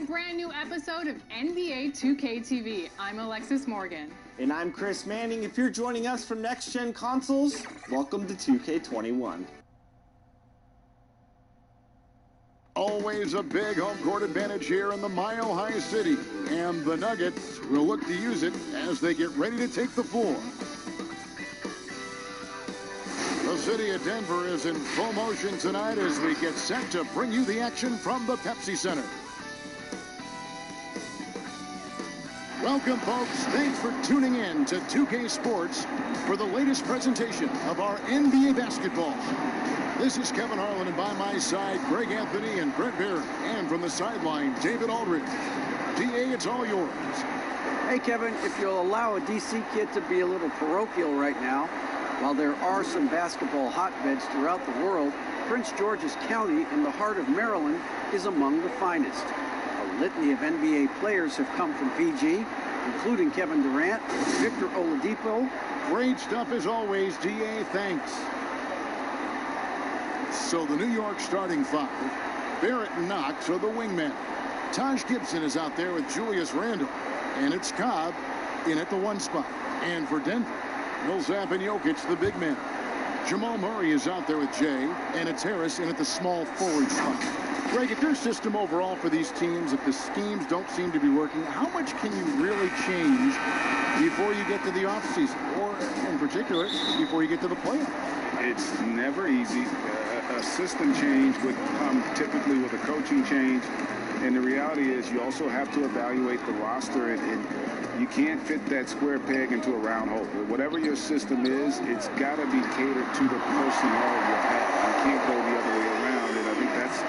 brand new episode of NBA 2K TV. I'm Alexis Morgan. And I'm Chris Manning. If you're joining us from Next Gen Consoles, welcome to 2K21. Always a big home court advantage here in the Mile High City. And the Nuggets will look to use it as they get ready to take the floor. The city of Denver is in full motion tonight as we get set to bring you the action from the Pepsi Center. Welcome, folks. Thanks for tuning in to 2K Sports for the latest presentation of our NBA basketball. This is Kevin Harlan, and by my side, Greg Anthony and Brett Barron. And from the sideline, David Aldridge. DA, it's all yours. Hey, Kevin, if you'll allow a DC kid to be a little parochial right now, while there are some basketball hotbeds throughout the world, Prince George's County in the heart of Maryland is among the finest. A litany of NBA players have come from PG, including Kevin Durant, Victor Oladipo. Great stuff as always, DA. Thanks. So the New York starting five, Barrett and Knox are the wingmen. Taj Gibson is out there with Julius Randle, and it's Cobb in at the one spot. And for Denver, Millsap and Jokic, the big men. Jamal Murray is out there with Jay, and it's Harris in at the small forward spot. Greg, if your system overall for these teams, if the schemes don't seem to be working, how much can you really change before you get to the offseason, or in particular, before you get to the playoffs? It's never easy. A system change would come typically with a coaching change, and the reality is you also have to evaluate the roster, and you can't fit that square peg into a round hole. Whatever your system is, it's got to be catered to the personnel you have. You can't go the other way around, and I think that's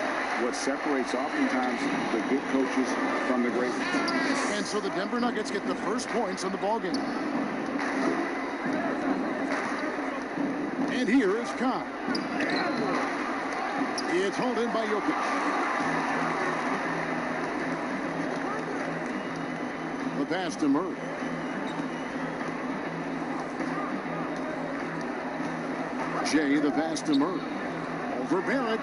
what separates oftentimes the good coaches from the great ones. And so the Denver Nuggets get the first points in the ballgame. And here is Cobb. It's hauled in by Jokic. The pass to Murray. Jay, the pass to Murray. Over Barrett.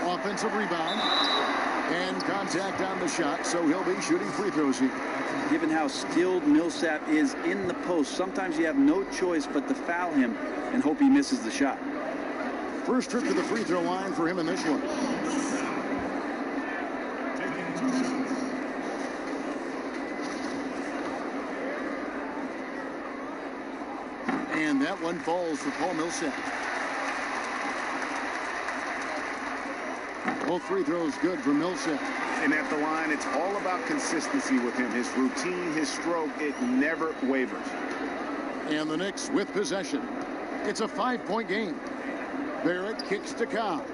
Offensive rebound. And contact on the shot, so he'll be shooting free throws here. Given how skilled Millsap is in the post, sometimes you have no choice but to foul him and hope he misses the shot. First trip to the free throw line for him in this one. And that one falls for Paul Millsap. Both free throws good for Millsap. And at the line, it's all about consistency with him. His routine, his stroke, it never wavers. And the Knicks with possession. It's a 5-point game. Barrett kicks to Cobb.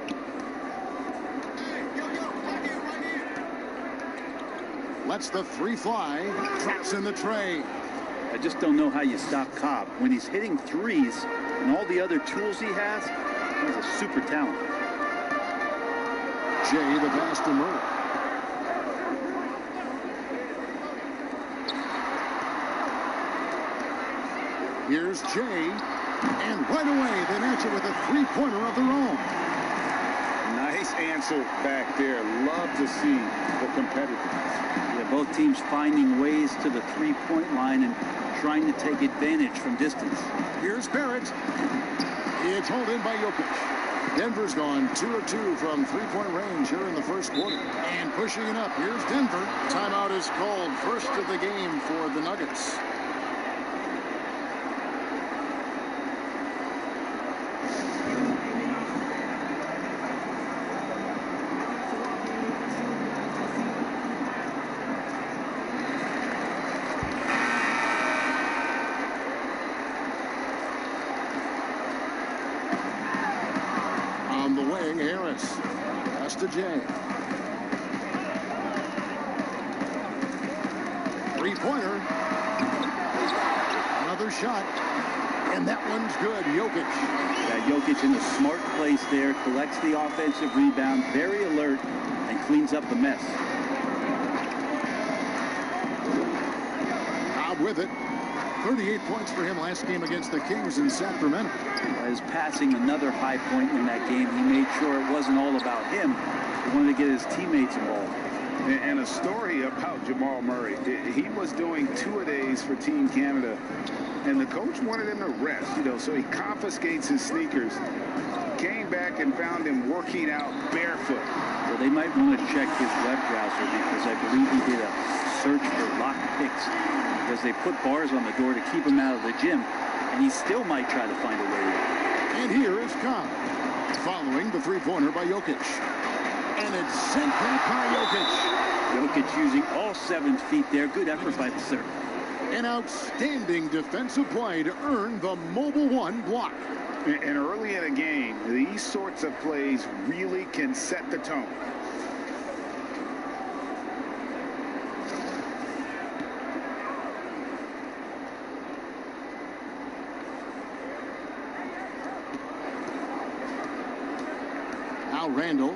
Lets the three fly. Traps in the tray. I just don't know how you stop Cobb. When he's hitting threes and all the other tools he has, he's a super talent. Jay, the pass to Murray. Here's Jay, and right away they match it with a three-pointer of their own. Nice answer back there. Love to see the competitiveness. Yeah, both teams finding ways to the three-point line and trying to take advantage from distance. Here's Barrett. It's hauled in by Jokic. Denver's gone 2 of 2 from three-point range here in the first quarter. And pushing it up, here's Denver. Timeout is called, first of the game for the Nuggets. Harris. Pass to Jay. Three-pointer. Another shot. And that one's good. Jokic. Yeah, Jokic in a smart place there. Collects the offensive rebound. Very alert. And cleans up the mess. Cobb with it. 38 points for him last game against the Kings in Sacramento. His passing, another high point in that game. He made sure it wasn't all about him. He wanted to get his teammates involved. And a story about Jamal Murray. He was doing two-a-days for Team Canada, and the coach wanted him to rest, so he confiscates his sneakers, came back and found him working out barefoot. Well, they might want to check his web browser because I believe he did a search for locked picks because they put bars on the door to keep him out of the gym, and he still might try to find a way in. And here is Cobb, following the three-pointer by Jokic. And it's sent back by Jokic. Jokic using all 7 feet there. Good effort by the serve. An outstanding defensive play to earn the Mobile One block. And early in a game, these sorts of plays really can set the tone. Now Randall.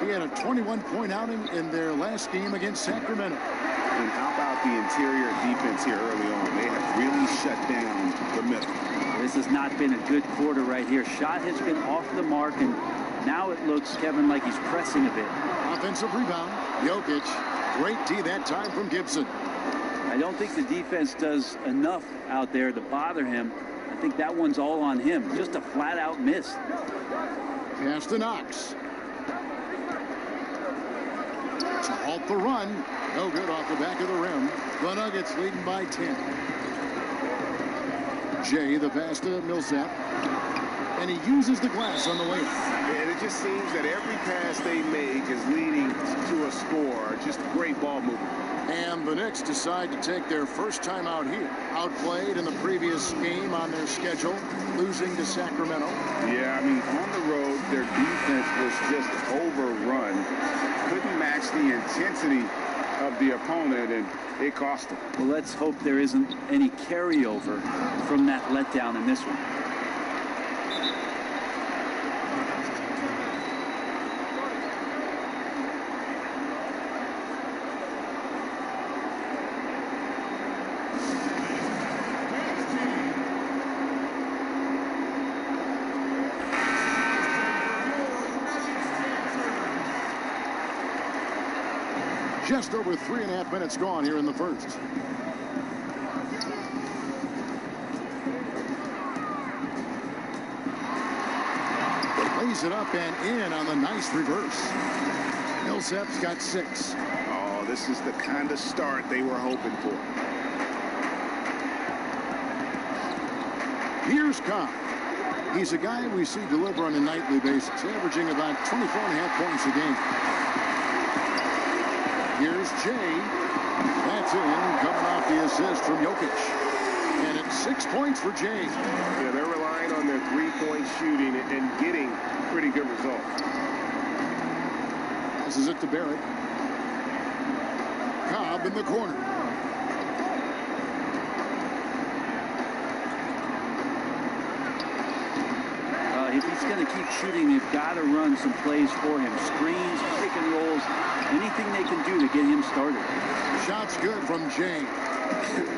He had a 21-point outing in their last game against Sacramento. And how about the interior defense here early on? They have really shut down the middle. This has not been a good quarter right here. Shot has been off the mark, and now it looks, Kevin, like he's pressing a bit. Offensive rebound. Jokic. Great D that time from Gibson. I don't think the defense does enough out there to bother him. I think that one's all on him. Just a flat-out miss. Pass to Knox. To halt the run. No good off the back of the rim. The Nuggets leading by 10. Jay, the pass to Millsap. And he uses the glass on the way. And it just seems that every pass they make is leading to a score. Just great ball movement. And the Knicks decide to take their first time out here. Outplayed in the previous game on their schedule, losing to Sacramento. Yeah, I mean, on the road, their defense was just overrun. Couldn't match the intensity of the opponent, and it cost them. Well, let's hope there isn't any carryover from that letdown in this one. Just over 3.5 minutes gone here in the first. Lays it up and in on the nice reverse. Millsap's got 6. Oh, this is the kind of start they were hoping for. Here's Cobb. He's a guy we see deliver on a nightly basis, averaging about 24.5 points a game. Here's Jay. That's in, coming off the assist from Jokic. And it's 6 points for Jay. Yeah, they're relying on their three-point shooting and getting pretty good results. Passes it to Barrett. Cobb in the corner. If he's going to keep shooting, they've got to run some plays for him. Screens, pick and rolls, anything they can do to get him started. Shot's good from Jay.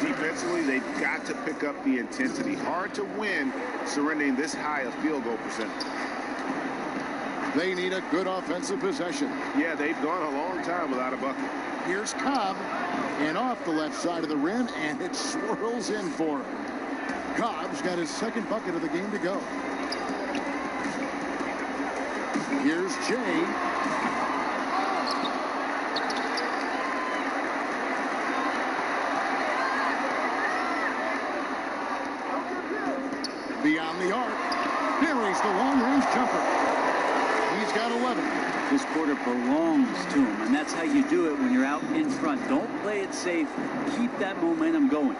Defensively, they've got to pick up the intensity. Hard to win surrendering this high a field goal percentage. They need a good offensive possession. Yeah, they've gone a long time without a bucket. Here's Cobb. And off the left side of the rim, and it swirls in for him. Cobb's got his second bucket of the game to go. Here's Jay. Beyond the arc. Buries the long-range jumper. He's got 11. This quarter belongs to him, and that's how you do it when you're out in front. Don't play it safe. Keep that momentum going.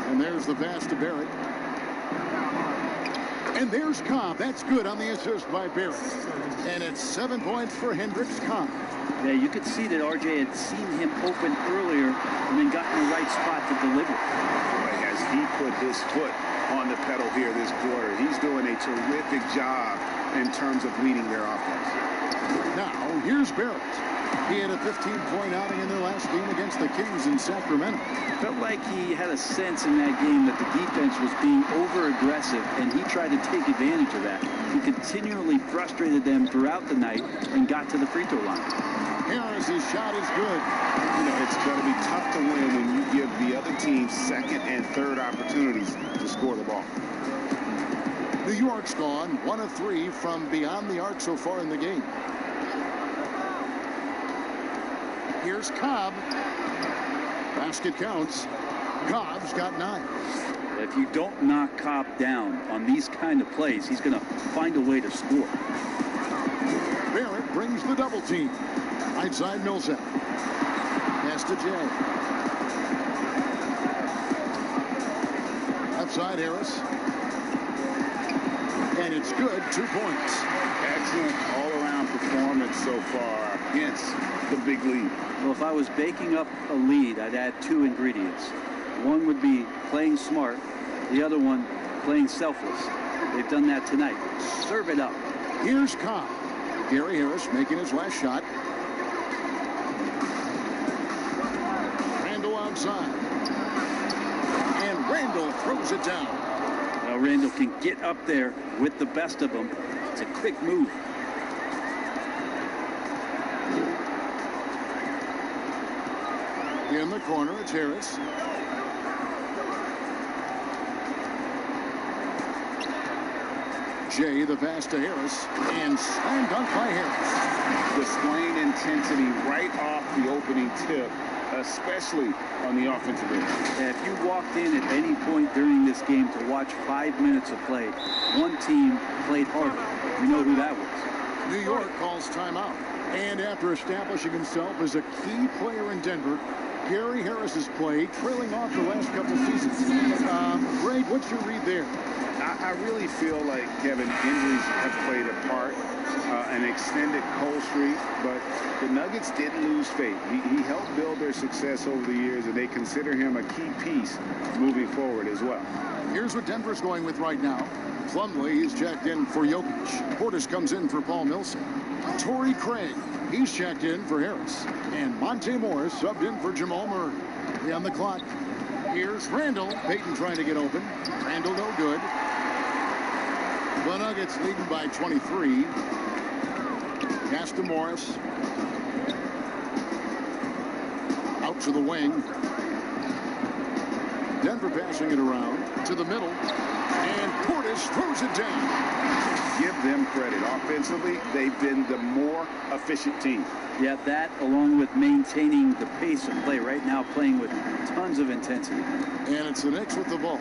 And there's the pass to Barrett. And there's Cobb. That's good on the assist by Barrett. And it's 7 points for Hendricks Cobb. Yeah, you could see that RJ had seen him open earlier and then got in the right spot to deliver. Boy, as he put his foot on the pedal here this quarter, he's doing a terrific job in terms of leading their offense. Now, here's Barrett. He had a 15-point outing in their last game against the Kings in Sacramento. Felt like he had a sense in that game that the defense was being over-aggressive, and he tried to take advantage of that. He continually frustrated them throughout the night and got to the free throw line. Harris's shot is good. You know, it's going to be tough to win when you give the other team second and third opportunities to score the ball. New York's gone 1 of 3 from beyond the arc so far in the game. Here's Cobb. Basket counts. Cobb's got 9. If you don't knock Cobb down on these kind of plays, he's going to find a way to score. Barrett brings the double team. Right side Millsap. Pass to Jay. Left side Harris. And it's good. 2 points. Excellent all-around performance so far against the big lead. Well, if I was baking up a lead, I'd add 2 ingredients. One would be playing smart. The other one, playing selfless. They've done that tonight. Serve it up. Here's Cobb. Gary Harris making his last shot. Randall outside. And Randall throws it down. Now Randall can get up there with the best of them. It's a quick move. In the corner, it's Harris. Jay, the pass to Harris, and slam dunk by Harris. Displaying intensity right off the opening tip, especially on the offensive end. If you walked in at any point during this game to watch 5 minutes of play, one team played harder. We know who that was. New York calls timeout. And after establishing himself as a key player in Denver, Gary Harris has played, trailing off the last couple seasons. Greg, what's your read there? I really feel like, Kevin, injuries have played a part, an extended cold streak, but the Nuggets didn't lose faith. He helped build their success over the years, and they consider him a key piece moving forward as well. Here's what Denver's going with right now. Plumlee is checked in for Jokic. Portis comes in for Paul Millsap. Torrey Craig, he's checked in for Harris. And Monte Morris subbed in for Jamal Murray. On the clock. Here's Randall. Payton trying to get open. Randall no good. The Nuggets leading by 23. Pass to Morris. Out to the wing. Denver passing it around to the middle. And Portis throws it down. Give them credit. Offensively, they've been the more efficient team. Yeah, that along with maintaining the pace of play right now, playing with tons of intensity. And it's the Knicks with the ball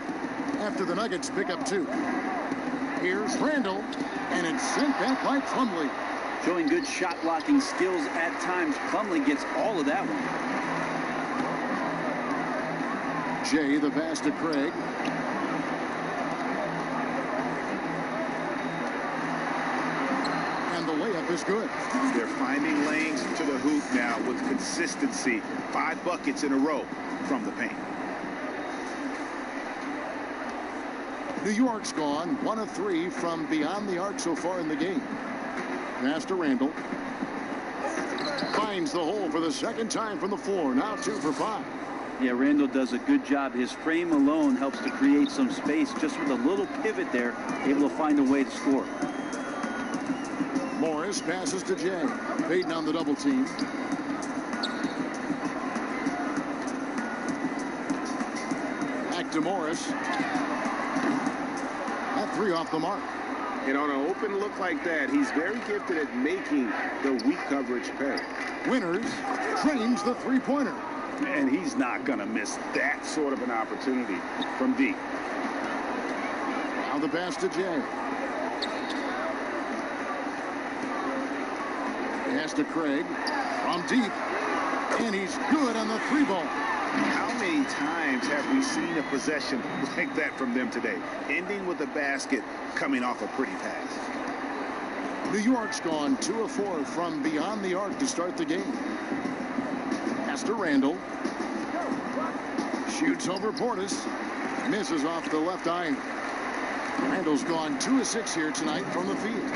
after the Nuggets pick up 2. Here's Randall, and it's sent back by Plumlee. Showing good shot blocking skills at times. Plumlee gets all of that one. Jay, the pass to Craig. And the layup is good. They're finding lanes to the hoop now with consistency. 5 buckets in a row from the paint. New York's gone 1 of 3 from beyond the arc so far in the game. Pass to Randall. Finds the hole for the second time from the floor. Now 2 for 5. Yeah, Randall does a good job. His frame alone helps to create some space. Just with a little pivot there, able to find a way to score. Morris passes to Jay. Payton on the double team. Back to Morris. That 3 off the mark. And on an open look like that, he's very gifted at making the weak coverage pay. Winters trains the 3-pointer. And he's not going to miss that sort of an opportunity from deep. Now the pass to Jay. Pass to Craig from deep. And he's good on the 3-ball. How many times have we seen a possession like that from them today? Ending with a basket, coming off a pretty pass. New York's gone 2 of 4 from beyond the arc to start the game. Pass to Randall. Shoots over Portis. Misses off the left iron. Randall's gone 2 of 6 here tonight from the field.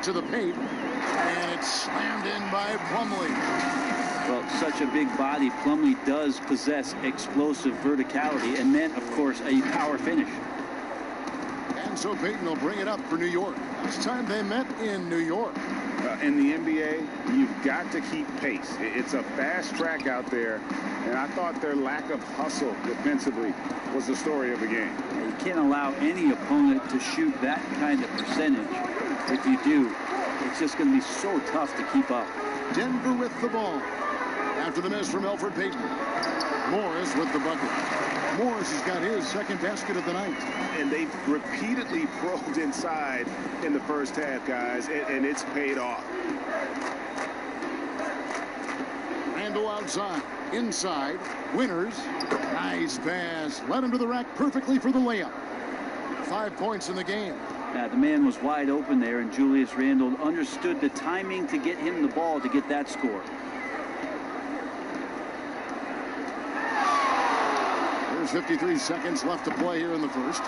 To the paint, and it's slammed in by Plumlee. Well, such a big body, Plumlee does possess explosive verticality, and then, of course, a power finish. And so Payton will bring it up for New York. Last time they met in New York. In the NBA, you've got to keep pace. It's a fast track out there, and I thought their lack of hustle defensively was the story of the game. You can't allow any opponent to shoot that kind of percentage. If you do, it's just going to be so tough to keep up. Denver with the ball. After the miss from Elfrid Payton. Morris with the bucket. Morris has got his second basket of the night. And they've repeatedly probed inside in the first half, guys, and it's paid off. Randall outside. Inside. Winters. Nice pass. Led him to the rack perfectly for the layup. 5 points in the game. The man was wide open there, and Julius Randle understood the timing to get him the ball to get that score. There's 53 seconds left to play here in the first.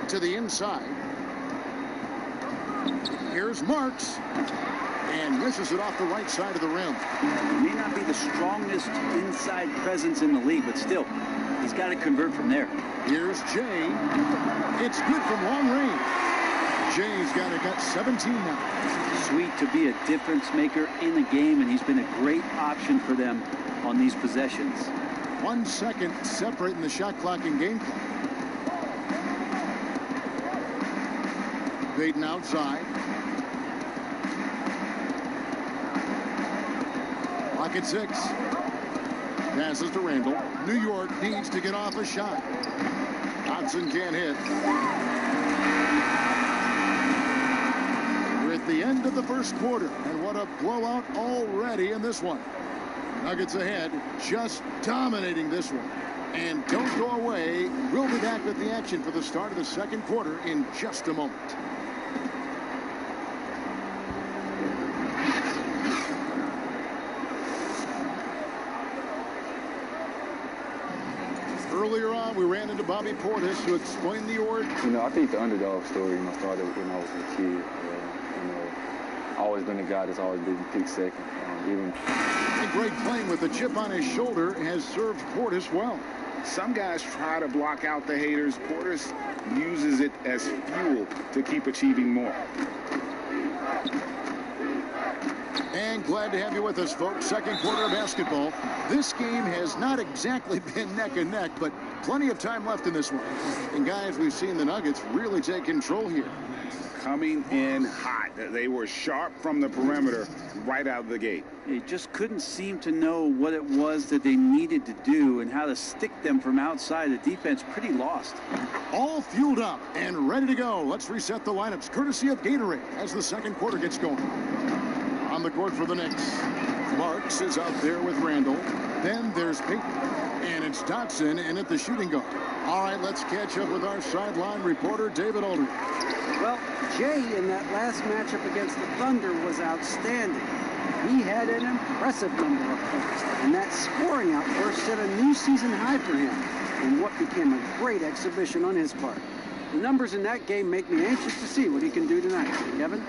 To the inside. Here's Marks. And misses it off the right side of the rim. He may not be the strongest inside presence in the league, but still, he's got to convert from there. Here's Jay. It's good from long range. Jay's got 17 now. Sweet to be a difference maker in the game, and he's been a great option for them on these possessions. 1 second separating the shot clock and game clock. Payton outside. Clock at 6. Passes to Randall. New York needs to get off a shot. Johnson can't hit. We're at the end of the first quarter, and what a blowout already in this one. Nuggets ahead, just dominating this one. And don't go away. We'll be back with the action for the start of the second quarter in just a moment. Earlier on, we ran into Bobby Portis to explain the order. I think the underdog story, started when I was a kid. Always been a guy that's always been picked second. And Greg playing with a chip on his shoulder has served Portis well. Some guys try to block out the haters. Portis uses it as fuel to keep achieving more. And glad to have you with us, folks. Second quarter of basketball. This game has not exactly been neck and neck, but plenty of time left in this one. And guys, we've seen the Nuggets really take control here. Coming in hot. They were sharp from the perimeter right out of the gate. They just couldn't seem to know what it was that they needed to do and how to stick them from outside. The defense pretty lost. All fueled up and ready to go. Let's reset the lineups courtesy of Gatorade as the second quarter gets going. On the court for the Knicks. Marks is out there with Randall. Then there's Payton. And it's Dotson in at the shooting guard. All right, let's catch up with our sideline reporter, David Aldridge. Well, Jay in that last matchup against the Thunder was outstanding. He had an impressive number of points. And that scoring outburst set a new season high for him in what became a great exhibition on his part. The numbers in that game make me anxious to see what he can do tonight. Kevin?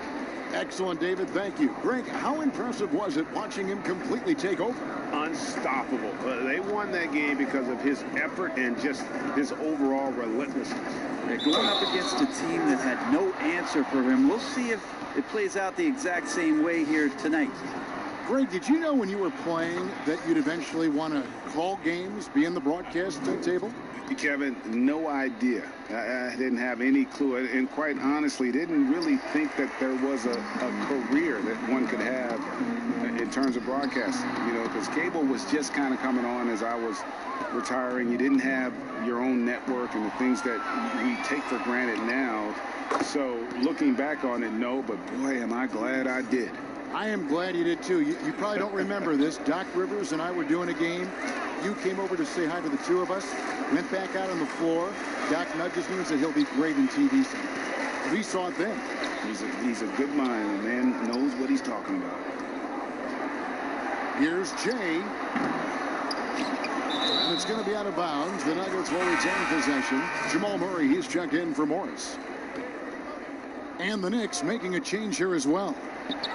Excellent, David. Thank you. Greg, how impressive was it watching him completely take over? Unstoppable. They won that game because of his effort and just his overall relentlessness. Going up against a team that had no answer for him. We'll see if it plays out the exact same way here tonight. Greg, did you know when you were playing that you'd eventually want to call games, be in the broadcast table? Kevin, no idea. I didn't have any clue, and quite honestly, didn't really think that there was a career that one could have in terms of broadcasting. Because cable was just kind of coming on as I was retiring. You didn't have your own network and the things that we take for granted now. So looking back on it, no, but boy, am I glad I did. I am glad you did, too. You probably don't remember this. Doc Rivers and I were doing a game. You came over to say hi to the two of us, went back out on the floor. Doc nudges me and said he'll be great in TV. He saw it then. He's a good mind. The man knows what he's talking about. Here's Jay. And it's going to be out of bounds. The Nuggets will retain possession. Jamal Murray, he's checked in for Morris. And the Knicks making a change here as well.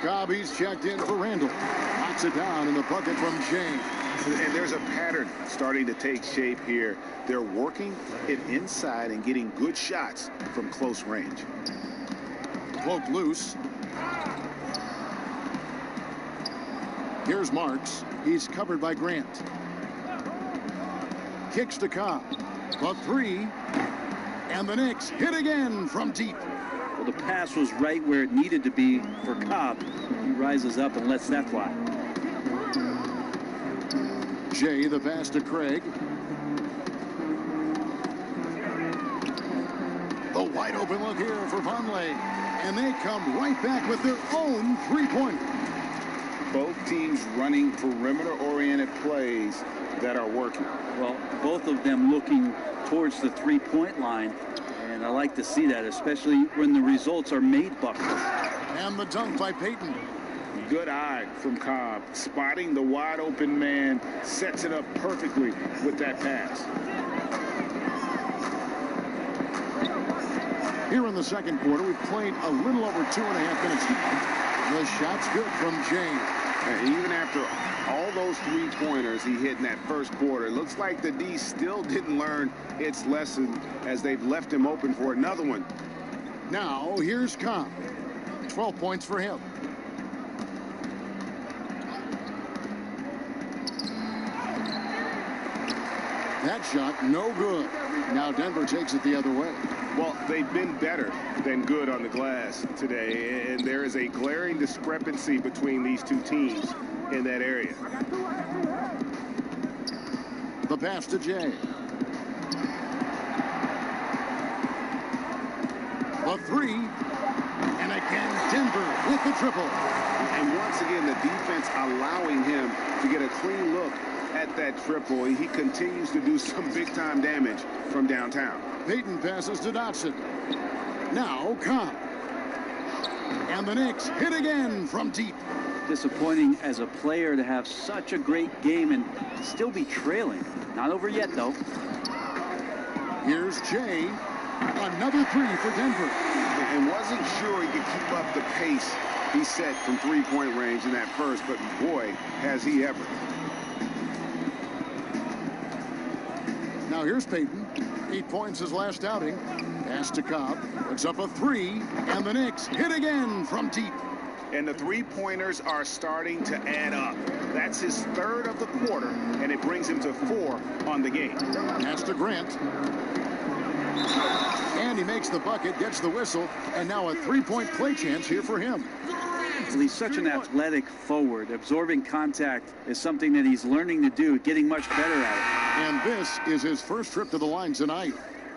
Cobb, he's checked in for Randall. Knocks it down in the bucket from Jay. And there's a pattern starting to take shape here. They're working it inside and getting good shots from close range. Poked loose. Here's Marks. He's covered by Grant. Kicks to Cobb. A three. And the Knicks hit again from deep. Well, the pass was right where it needed to be for Cobb. He rises up and lets that fly. Jay, the pass to Craig. The wide open look here for Vonleh. And they come right back with their own three-pointer. Both teams running perimeter-oriented plays that are working. Well, both of them looking towards the three-point line. And I like to see that, especially when the results are made buckets. And the dunk by Payton. Good eye from Cobb. Spotting the wide open man. Sets it up perfectly with that pass. Here in the second quarter, we've played a little over 2.5 minutes now. The shot's good from Jay. And even after all those three-pointers he hit in that first quarter, it looks like the D still didn't learn its lesson as they've left him open for another one. Now, here's Cobb. 12 points for him. That shot, no good. Now Denver takes it the other way. Well, they've been better than good on the glass today, and there is a glaring discrepancy between these two teams in that area. The pass to Jay. The three. And again, Denver with the triple. And once again, the defense allowing him to get a clean look at that triple. He continues to do some big-time damage from downtown. Payton passes to Dotson. Now Cobb. And the Knicks hit again from deep. Disappointing as a player to have such a great game and still be trailing. Not over yet, though. Here's Jay. Another three for Denver. And wasn't sure he could keep up the pace he set from three-point range in that first, but boy, has he ever. Now here's Payton. 8 points his last outing. Pass to Cobb. Puts up a three. And the Knicks hit again from deep. And the three-pointers are starting to add up. That's his third of the quarter, and it brings him to 4 on the game. Pass to Grant. And he makes the bucket, gets the whistle, and now a three-point play chance here for him. Well, he's such an athletic forward. Absorbing contact is something that he's learning to do, getting much better at it. And this is his first trip to the line tonight.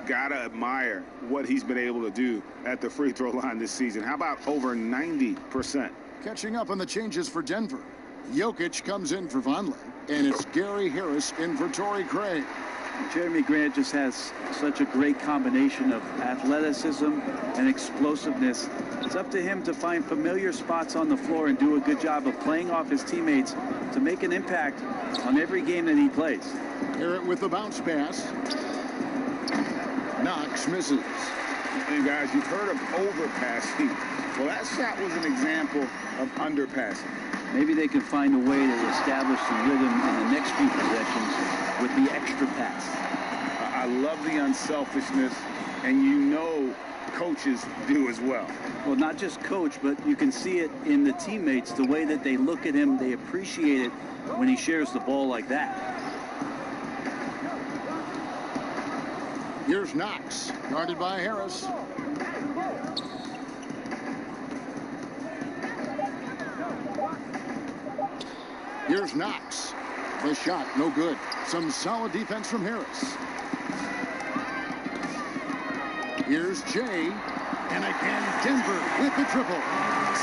Gotta admire what he's been able to do at the free throw line this season. How about over 90%? Catching up on the changes for Denver. Jokic comes in for Vonleh, and it's Gary Harris in for Torrey Craig. Jeremy Grant just has such a great combination of athleticism and explosiveness. It's up to him to find familiar spots on the floor and do a good job of playing off his teammates to make an impact on every game that he plays. Garrett with the bounce pass. Knox misses. And guys, you've heard of overpassing. Well, that shot was an example of underpassing. Maybe they can find a way to establish some rhythm in the next few possessions with the extra pass. I love the unselfishness, and you know coaches do as well. Well, not just coach, but you can see it in the teammates, the way that they look at him. They appreciate it when he shares the ball like that. Here's Knox, guarded by Harris. Here's Knox. The shot, no good. Some solid defense from Harris. Here's Jay. And again, Denver with the triple.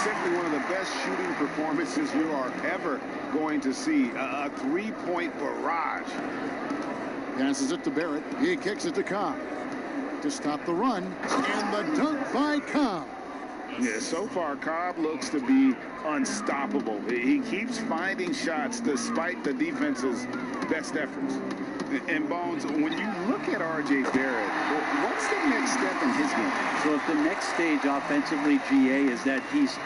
Simply one of the best shooting performances you are ever going to see. A three-point barrage. Passes it to Barrett. He kicks it to Cobb. to stop the run, and the dunk by Cobb. Yeah, so far, Cobb looks to be unstoppable. He keeps finding shots despite the defense's best efforts. And Bones, when you look at R.J. Barrett, what's the next step in his game? So if the next stage offensively, GA, is that he's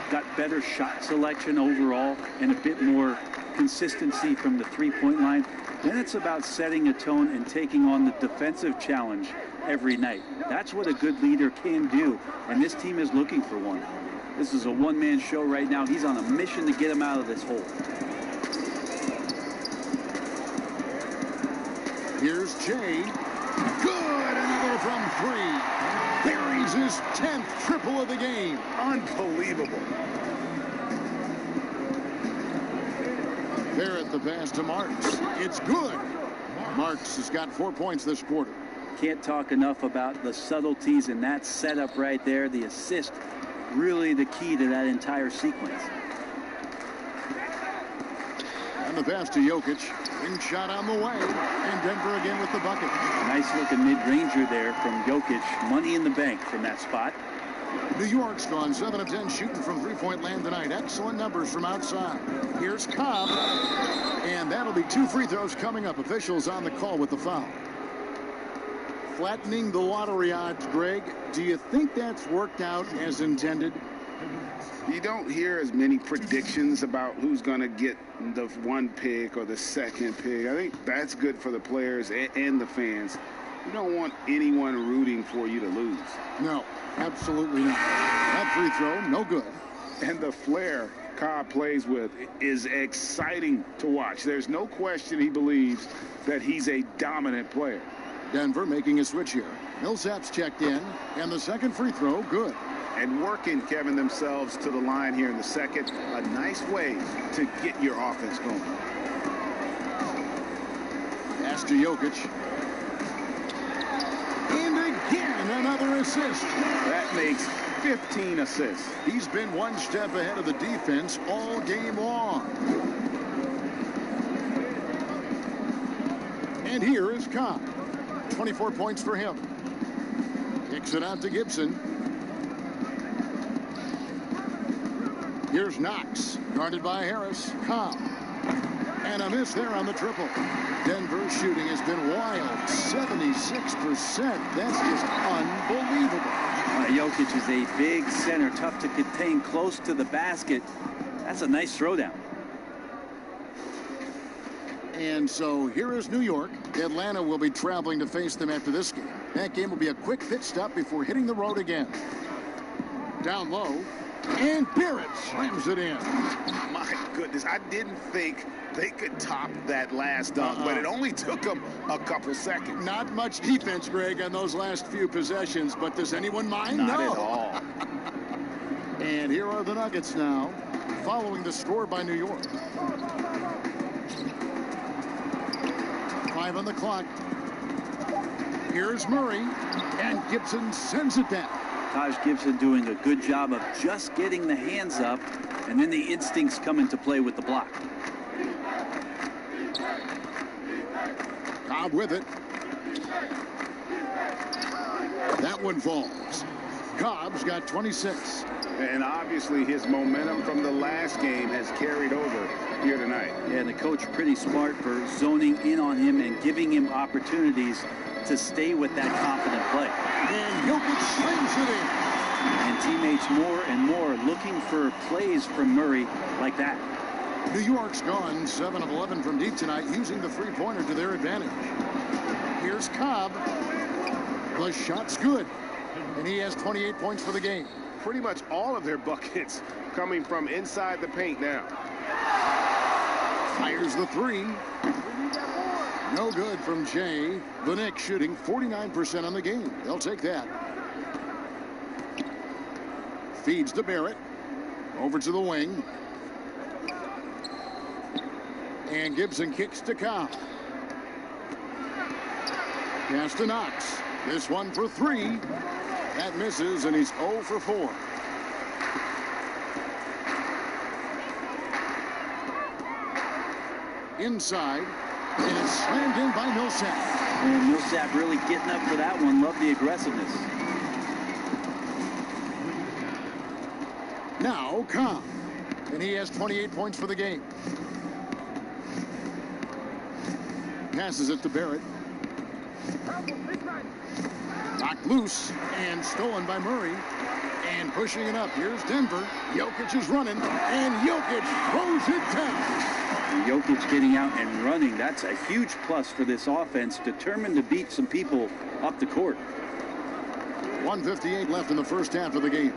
got better shot selection overall and a bit more consistency from the three-point line, then it's about setting a tone and taking on the defensive challenge every night. That's what a good leader can do, and this team is looking for one. This is a one-man show right now. He's on a mission to get him out of this hole. Here's Jay. Good, another from three. Buries his 10th triple of the game. Unbelievable. Barrett the pass to Marks. It's good. Marks has got 4 points this quarter. Can't talk enough about the subtleties in that setup right there. The assist, really the key to that entire sequence. And the pass to Jokic. In shot on the way. And Denver again with the bucket. Nice looking mid-ranger there from Jokic. Money in the bank from that spot. New York's gone 7 of 10 shooting from three-point land tonight. Excellent numbers from outside. Here's Cobb. And that'll be 2 free throws coming up. Officials on the call with the foul. Flattening the lottery odds, Greg. Do you think that's worked out as intended? You don't hear as many predictions about who's going to get the 1 pick or the 2nd pick. I think that's good for the players and the fans. You don't want anyone rooting for you to lose. No, absolutely not. That free throw, no good. And the flair Cobb plays with is exciting to watch. There's no question he believes that he's a dominant player. Denver making a switch here. Millsap's checked in, and the 2nd free throw, good. And working, Kevin, themselves to the line here in the 2nd. A nice way to get your offense going. Pass to Jokic. And again, another assist. That makes 15 assists. He's been 1 step ahead of the defense all game long. And here is Cobb. 24 points for him. Kicks it out to Gibson. Here's Knox, guarded by Harris. Cobb. And a miss there on the triple. Denver's shooting has been wild. 76%. That's just unbelievable. Jokic is a big center, tough to contain close to the basket. That's a nice throwdown. And so here is New York. Atlanta will be traveling to face them after this game. That game will be a quick pit stop before hitting the road again. Down low. And Barrett slams it in. My goodness, I didn't think they could top that last dunk, but it only took them a couple seconds. Not much defense, Greg, on those last few possessions, but does anyone mind? Not No. at all. And here are the Nuggets now, following the score by New York. 5 on the clock. Here's Murray, and Gibson sends it down. Taj Gibson doing a good job of just getting the hands up, and then the instincts come into play with the block. Cobb with it. That one falls. Cobb's got 26. And obviously his momentum from the last game has carried over here tonight. Yeah, and the coach pretty smart for zoning in on him and giving him opportunities to stay with that confident play. And Jokic slings it in. And teammates more and more looking for plays from Murray like that. New York's gone 7 of 11 from deep tonight, using the three-pointer to their advantage. Here's Cobb. The shot's good, and he has 28 points for the game. Pretty much all of their buckets coming from inside the paint now. Fires the three. No good from Jay. The Knicks shooting 49% on the game. They'll take that. Feeds to Barrett. Over to the wing. And Gibson kicks to Cobb. Pass to Knox. This one for 3. That misses, and he's 0 for 4. Inside, and it's slammed in by Millsap. And Millsap really getting up for that one. Love the aggressiveness. Now Cobb, and he has 28 points for the game. Passes it to Barrett. Knocked loose and stolen by Murray. And pushing it up. Here's Denver. Jokic is running, and Jokic throws it down. Jokic getting out and running. That's a huge plus for this offense. Determined to beat some people up the court. 1:58 left in the first half of the game.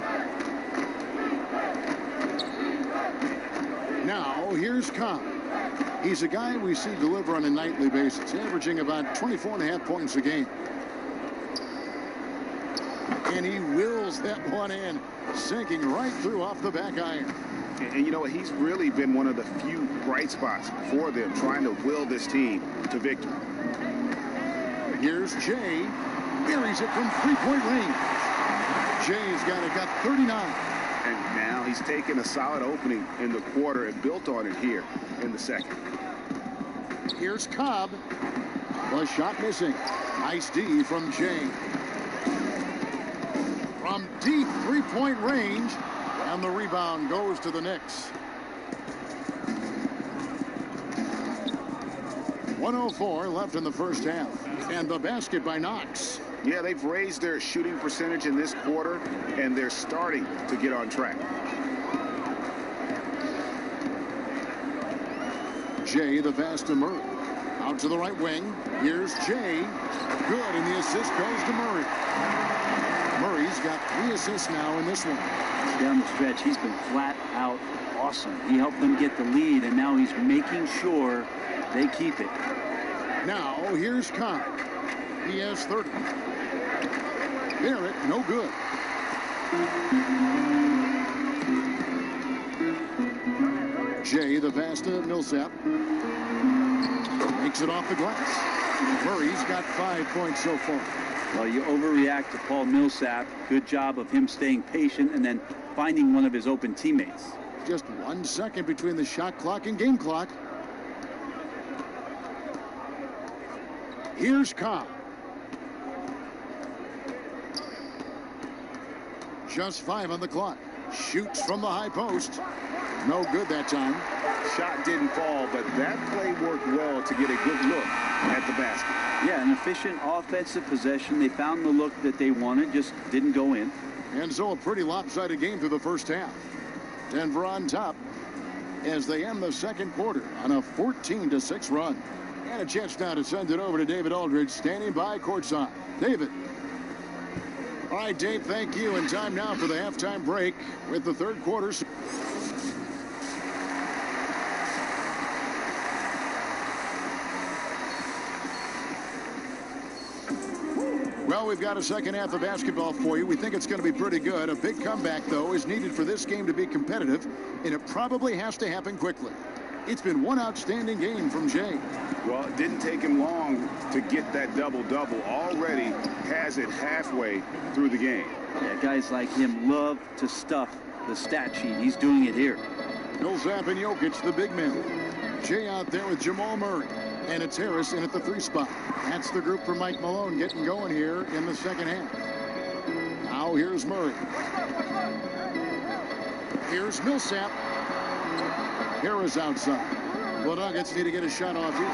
Now, here's Cobb. He's a guy we see deliver on a nightly basis, averaging about 24.5 points a game. And he wills that one in, sinking right through off the back iron. And you know what? He's really been one of the few bright spots for them, trying to will this team to victory. Here's Jay. Buries it from three-point range. Jay's got 39. And now he's taken a solid opening in the quarter and built on it here in the second. Here's Cobb. The shot missing. Nice D from Jay. From deep three-point range. And the rebound goes to the Knicks. 1:04 left in the first half. And the basket by Knox. Yeah, they've raised their shooting percentage in this quarter, and they're starting to get on track. Jay, the pass to Murray. Out to the right wing. Here's Jay. Good, and the assist goes to Murray. Murray's got 3 assists now in this one. Down the stretch, he's been flat out awesome. He helped them get the lead, and now he's making sure they keep it. Now, here's Cobb. He has 30. Barrett, no good. Jay, the pass to Millsap. Makes it off the glass. Murray's got 5 points so far. Well, you overreact to Paul Millsap. Good job of him staying patient and then finding one of his open teammates. Just 1 second between the shot clock and game clock. Here's Cobb. Just 5 on the clock. Shoots from the high post. No good that time. Shot didn't fall, but that play worked well to get a good look at the basket. Yeah, an efficient offensive possession. They found the look that they wanted, just didn't go in. And so a pretty lopsided game through the first half. Denver on top as they end the second quarter on a 14-6 run. And a chance now to send it over to David Aldridge, standing by courtside. David. All right, Dave, thank you. And time now for the halftime break with the third quarter. Well, we've got a second half of basketball for you. We think it's going to be pretty good. A big comeback, though, is needed for this game to be competitive, and it probably has to happen quickly. It's been one outstanding game from Jay. Well, it didn't take him long to get that double-double. Already has it halfway through the game. Yeah, guys like him love to stuff the stat sheet. He's doing it here. Millsap and Jokic, the big men. Jay out there with Jamal Murray. And it's Harris in at the 3 spot. That's the group for Mike Malone getting going here in the second half. Now here's Murray. Here's Millsap. Harris outside. The Nuggets need to get a shot off here.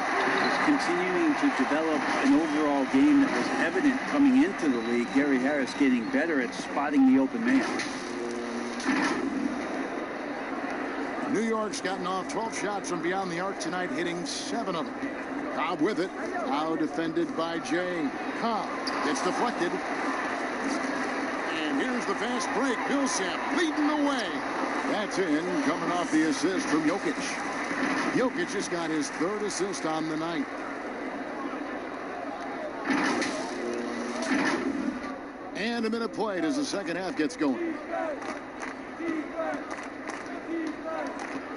Just continuing to develop an overall game that was evident coming into the league. Gary Harris getting better at spotting the open man. New York's gotten off 12 shots from beyond the arc tonight, hitting 7 of them. Cobb with it. Now defended by Jay. Cobb gets deflected. And here's the fast break. Millsap leading the way. That's in, coming off the assist from Jokic. Jokic just got his 3rd assist on the night. And a minute played as the second half gets going.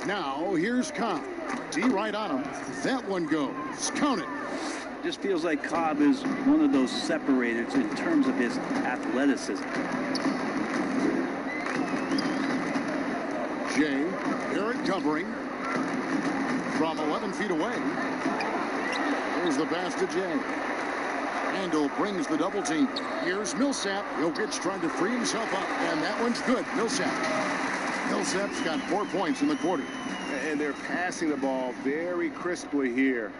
Now, here's Cobb. D right on him. That one goes. Count it. Just feels like Cobb is one of those separators in terms of his athleticism. Jay, Barrett covering from 11 feet away. Here's the pass to Jay. Randall brings the double team. Here's Millsap. Jokic trying to free himself up, and that one's good. Millsap's got 4 points in the quarter. And they're passing the ball very crisply here.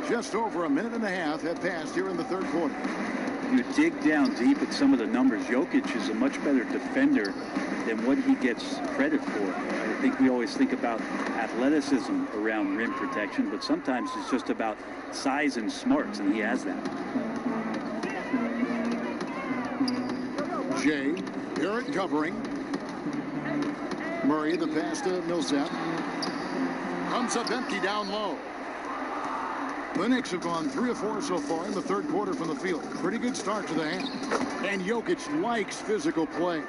Just over a minute and a half have passed here in the third quarter. You dig down deep at some of the numbers. Jokic is a much better defender than what he gets credit for. I think we always think about athleticism around rim protection, but sometimes it's just about size and smarts, and he has that. Jay, Barrett covering. Murray, the pass to Millsap. Comes up empty down low. The Knicks have gone 3 of 4 so far in the third quarter from the field. Pretty good start to the half. And Jokic likes physical play.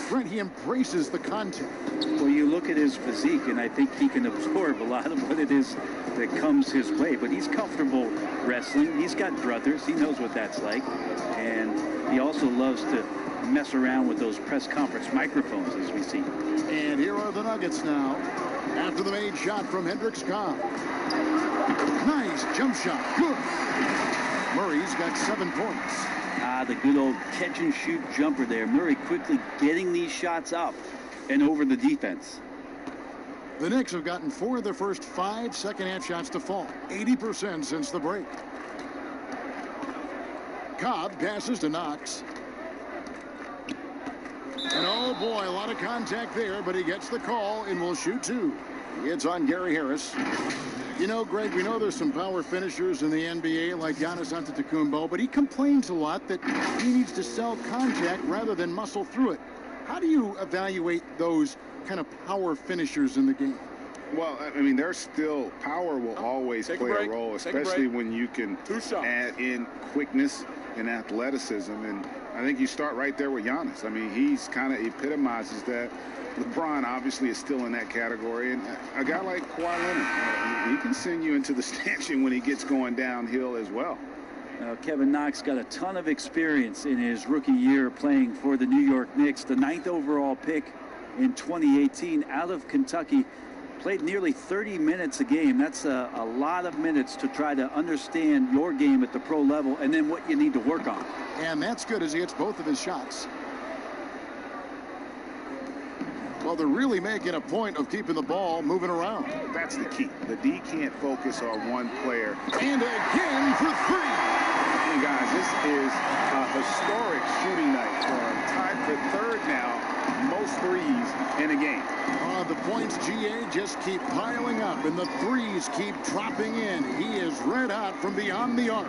Brent, he embraces the contact. Well, you look at his physique, and I think he can absorb a lot of what it is that comes his way. But he's comfortable wrestling. He's got brothers. He knows what that's like. And he also loves to mess around with those press conference microphones, as we see. And here are the Nuggets now. After the made shot from Hendricks Cobb. Nice jump shot. Good. Murray's got 7 points. The good old catch and shoot jumper there. Murray quickly getting these shots up and over the defense. The Knicks have gotten 4 of their first 5 second-half shots to fall. 80% since the break. Cobb passes to Knox. And oh boy, a lot of contact there, but he gets the call and will shoot 2. It's on Gary Harris. You know, Greg, we know there's some power finishers in the NBA like Giannis Antetokounmpo, but he complains a lot that he needs to sell contact rather than muscle through it. How do you evaluate those kind of power finishers in the game? Well, I mean, there's still power will always play a role, especially when you can add in quickness and athleticism. And I think you start right there with Giannis. I mean, he's kind of epitomizes that. LeBron obviously is still in that category, and a guy like Kawhi Leonard, he can send you into the stanchion when he gets going downhill as well. Kevin Knox got a ton of experience in his rookie year playing for the New York Knicks, the 9th overall pick in 2018 out of Kentucky. Played nearly 30 minutes a game. That's a lot of minutes to try to understand your game at the pro level and then what you need to work on. And that's good as he hits both of his shots. Well, they're really making a point of keeping the ball moving around. That's the key. The D can't focus on one player. And again for 3. Hey guys, this is a historic shooting night for him. Tied for 3rd now, most threes in a game. The points, GA, just keep piling up, and the threes keep dropping in. He is red hot from beyond the arc.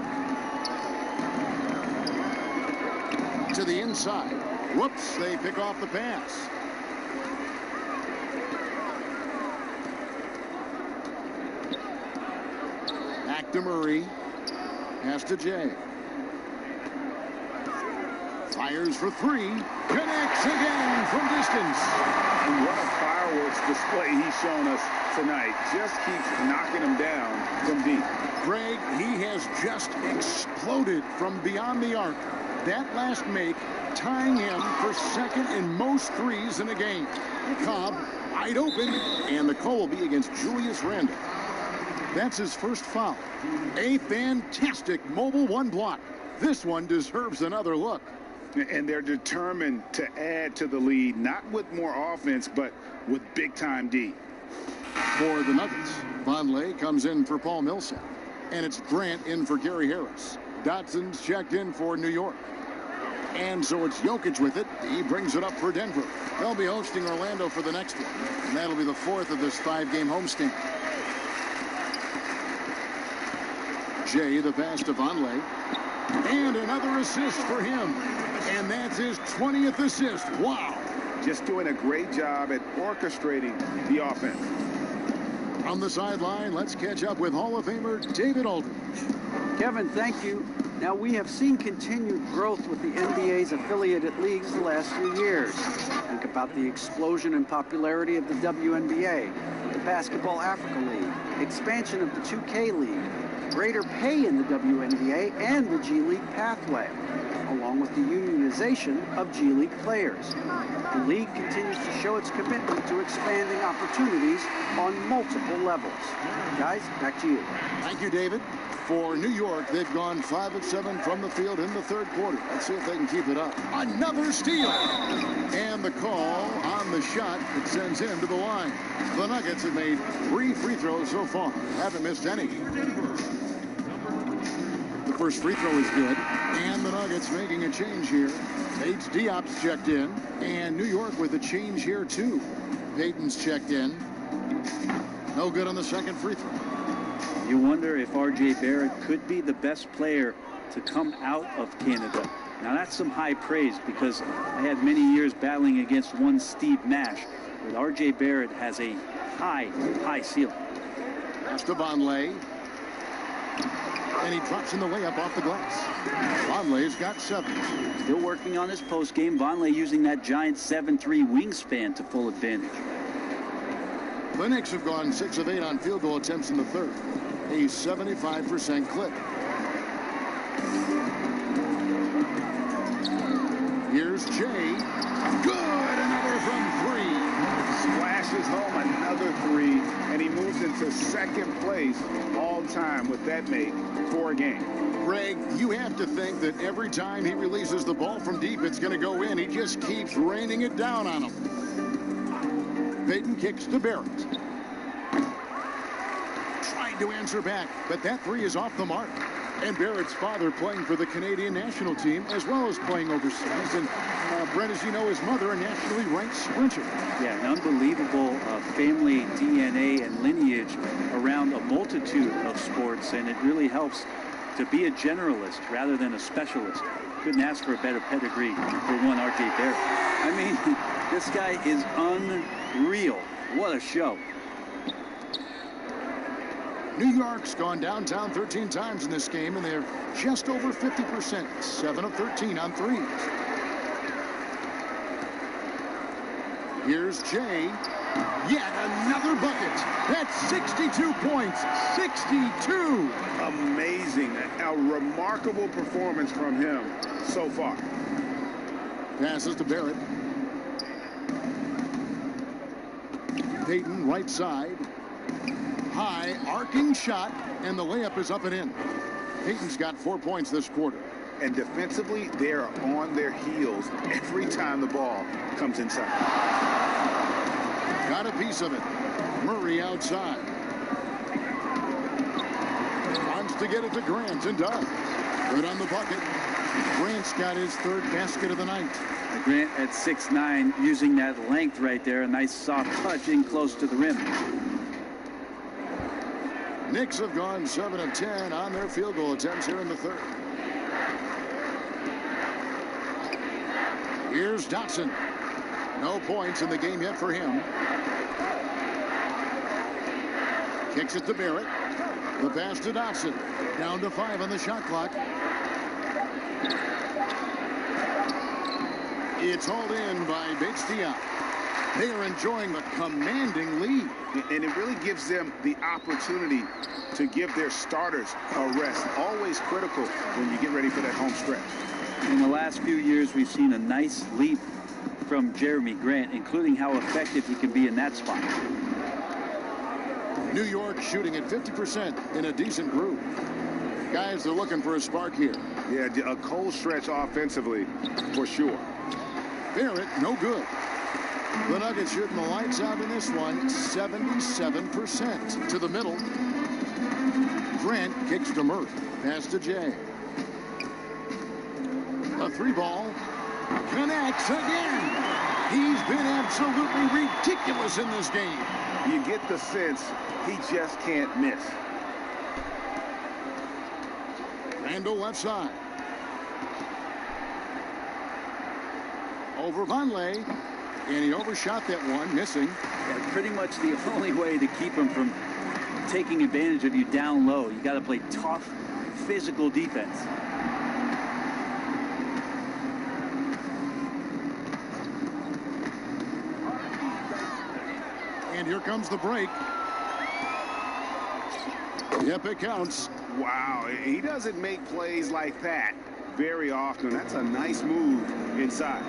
To the inside. Whoops, they pick off the pass. Back to Murray. Pass to Jay. Fires for 3. Connects again from distance. And what a fireworks display he's shown us tonight. Just keeps knocking him down from deep. Greg, he has just exploded from beyond the arc. That last make tying him for 2nd in most threes in a game. Cobb wide open, and the call will be against Julius Randle. That's his first foul. A fantastic mobile 1 block. This one deserves another look. And they're determined to add to the lead, not with more offense, but with big-time D. For the Nuggets, Vonleh comes in for Paul Millsap. And it's Grant in for Gary Harris. Dotson's checked in for New York. And so it's Jokic with it. He brings it up for Denver. They'll be hosting Orlando for the next one. And that'll be the 4th of this 5-game homestand. Jay, the pass to Vonleh. And another assist for him. And that's his 20th assist. Wow. Just doing a great job at orchestrating the offense. On the sideline, let's catch up with Hall of Famer David Aldridge. Kevin, thank you. Now, we have seen continued growth with the NBA's affiliated leagues the last few years. Think about the explosion in popularity of the WNBA. The Basketball Africa League, expansion of the 2K League, greater pay in the WNBA and the G League pathway, along with the unionization of G League players. The league continues to show its commitment to expanding opportunities on multiple levels. Guys, back to you. Thank you, David. For New York, they've gone 5 of 7 from the field in the third quarter. Let's see if they can keep it up. Another steal. And the call on the shot that sends him to the line. The Nuggets have made 3 free throws so far. Haven't missed any. The first free throw is good. And the Nuggets making a change here. Paige Diop's checked in. And New York with a change here, too. Payton's checked in. No good on the second free throw. You wonder if R.J. Barrett could be the best player to come out of Canada. Now, that's some high praise because I had many years battling against one Steve Nash, but R.J. Barrett has a high ceiling. Pass to Vonleh. And he drops in the layup off the glass. Vonleh's got 7. Still working on his postgame. Vonleh using that giant 7'3" wingspan to full advantage. The Knicks have gone 6 of 8 on field goal attempts in the third. A 75% clip. Here's Jay. Good. Another from 3. Splashes home another 3, and he moves into second place all time with that make for a game. Greg, you have to think that every time he releases the ball from deep, it's going to go in. He just keeps raining it down on him. Payton kicks to Barrett. Tried to answer back, but that 3 is off the mark. And Barrett's father playing for the Canadian national team as well as playing overseas. And Brett, as you know, his mother, a nationally ranked sprinter. Yeah, an unbelievable family DNA and lineage around a multitude of sports, and it really helps to be a generalist rather than a specialist. Couldn't ask for a better pedigree for one R.J. Barrett. I mean, this guy is unreal. What a show. New York's gone downtown 13 times in this game, and they're just over 50%, 7 of 13 on 3s. Here's Jay. Yet another bucket. That's 62 points. 62. Amazing. A remarkable performance from him so far. Passes to Barrett. Payton, right side. High, arcing shot, and the layup is up and in. Payton's got 4 points this quarter. And defensively, they are on their heels every time the ball comes inside. Got a piece of it. Murray outside. Wants to get it to Grant and does. Good on the bucket. Grant's got his 3rd basket of the night. Grant at 6'9", using that length right there. A nice soft touch in close to the rim. Knicks have gone 7 of 10 on their field goal attempts here in the third. Here's Dotson. No points in the game yet for him. Kicks it to Barrett. The pass to Dotson. Down to 5 on the shot clock. It's hauled in by Paige Diop. They are enjoying a commanding lead. And it really gives them the opportunity to give their starters a rest. Always critical when you get ready for that home stretch. In the last few years, we've seen a nice leap from Jeremy Grant, including how effective he can be in that spot. New York shooting at 50% in a decent group. Guys, they're looking for a spark here. Yeah, a cold stretch offensively for sure. Barrett, no good. The Nuggets shooting the lights out in this one, 77% to the middle. Grant kicks to Murray. Pass to Jay. A 3-ball. Connects again. He's been absolutely ridiculous in this game. You get the sense he just can't miss. Randall left side. Over Vonleh. And he overshot that one, missing. Yeah, pretty much the only way to keep him from taking advantage of you down low. You got to play tough, physical defense. And Here comes the break. Yep, it counts. Wow, he doesn't make plays like that very often. That's a nice move inside.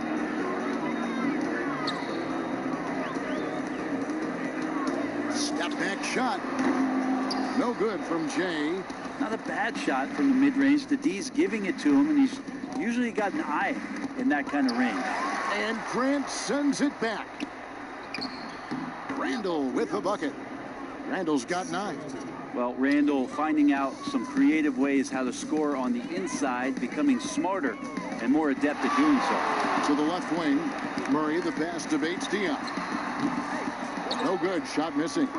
Step back shot. No good from Jay. Not a bad shot from the mid-range. The D's giving it to him, and he's usually got an eye in that kind of range. And Grant sends it back. Randall with the bucket. Randall's got 9. Well, Randall finding out some creative ways how to score on the inside, becoming smarter and more adept at doing so. To the left wing, Murray, the pass to Bates Dion. No good, shot missing.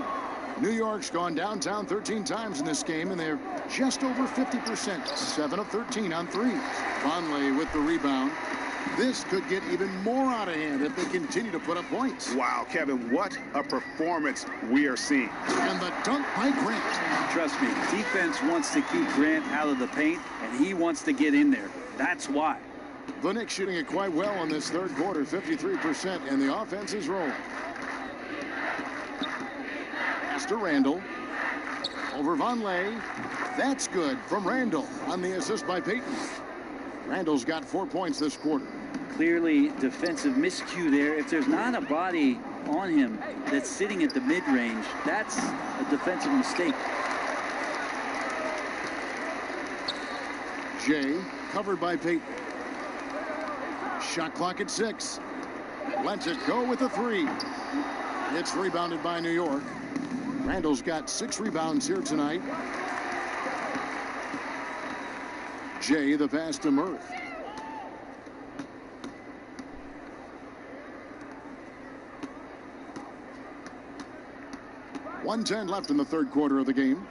New York's gone downtown 13 times in this game, and they're just over 50%, 7 of 13 on threes. Vonleh with the rebound. This could get even more out of hand if they continue to put up points. Wow, Kevin, what a performance we are seeing. And the dunk by Grant. Trust me, defense wants to keep Grant out of the paint, and he wants to get in there. That's why. The Knicks shooting it quite well in this third quarter, 53%, and the offense is rolling. Pass to Randall. Over Vonleh. That's good from Randall on the assist by Payton. Randall's got 4 points this quarter. Clearly defensive miscue there. If there's not a body on him that's sitting at the mid-range, that's a defensive mistake. Jay covered by Payton. Shot clock at 6. Lets it go with a 3. It's rebounded by New York. Randall's got 6 rebounds here tonight. Jay, the pass to Murray. .110 left in the third quarter of the game.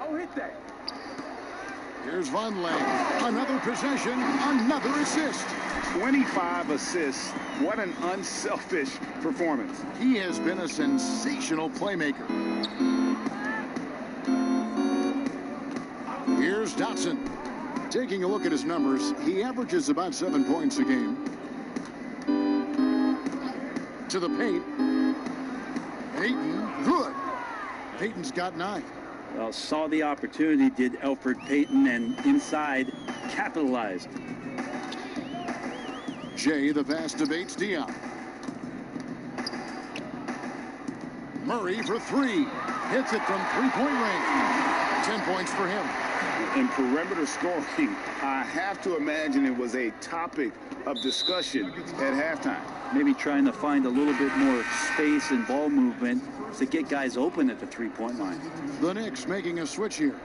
Oh, hit that. Here's Vonleh. Another possession, another assist. 25 assists. What an unselfish performance. He has been a sensational playmaker. Here's Dotson. Taking a look at his numbers, he averages about 7 points a game. To the paint. Payton, good. Payton's got 9. Well, saw the opportunity, did Elfrid Payton, and inside capitalized. Jay, the pass to Bates Dion. Murray for 3. Hits it from 3-point range. 10 points for him. In perimeter scoring, I have to imagine it was a topic of discussion at halftime. Maybe trying to find a little bit more space and ball movement to get guys open at the 3-point line. The Knicks making a switch here.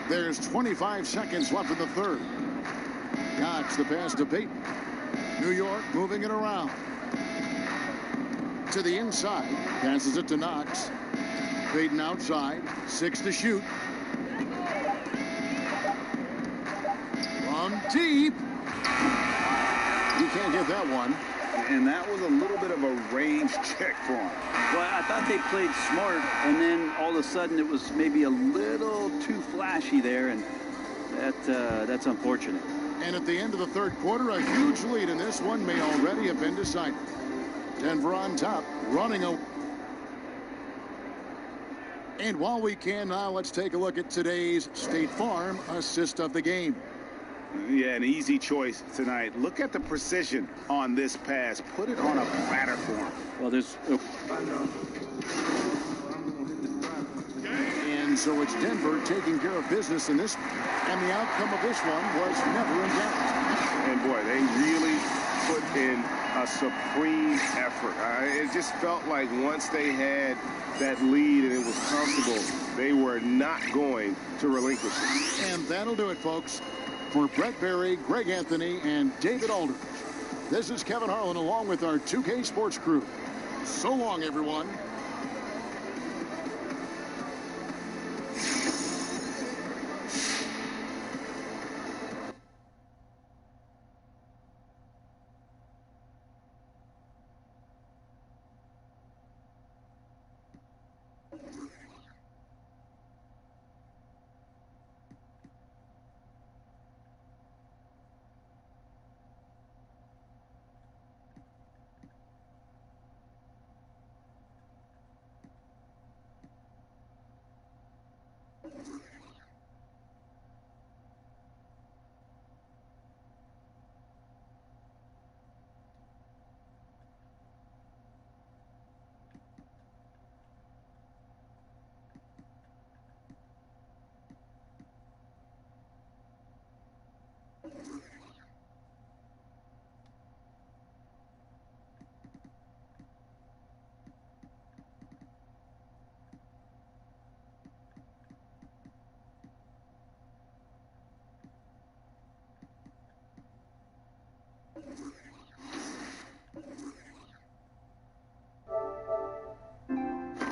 There's 25 seconds left in the third. Knox the pass to Payton. New York moving it around. To the inside. Passes it to Knox. Payton outside. 6 to shoot. From deep. He can't get that one. And that was a little bit of a range check for him. Well, I thought they played smart, and then all of a sudden it was maybe a little too flashy there, and that's unfortunate. And at the end of the third quarter, a huge lead in this one may already have been decided. Denver on top, running a... And while we can now, let's take a look at today's State Farm assist of the game. Yeah, an easy choice tonight. Look at the precision on this pass. Put it on a platter for him. Well, there's... And so it's Denver taking care of business in this, and the outcome of this one was never in doubt. And boy, they really put in a supreme effort. It just felt like once they had that lead and it was comfortable, they were not going to relinquish it. And that'll do it, folks. For Brett Berry, Greg Anthony, and David Aldridge, this is Kevin Harlan along with our 2K Sports crew. So long, everyone.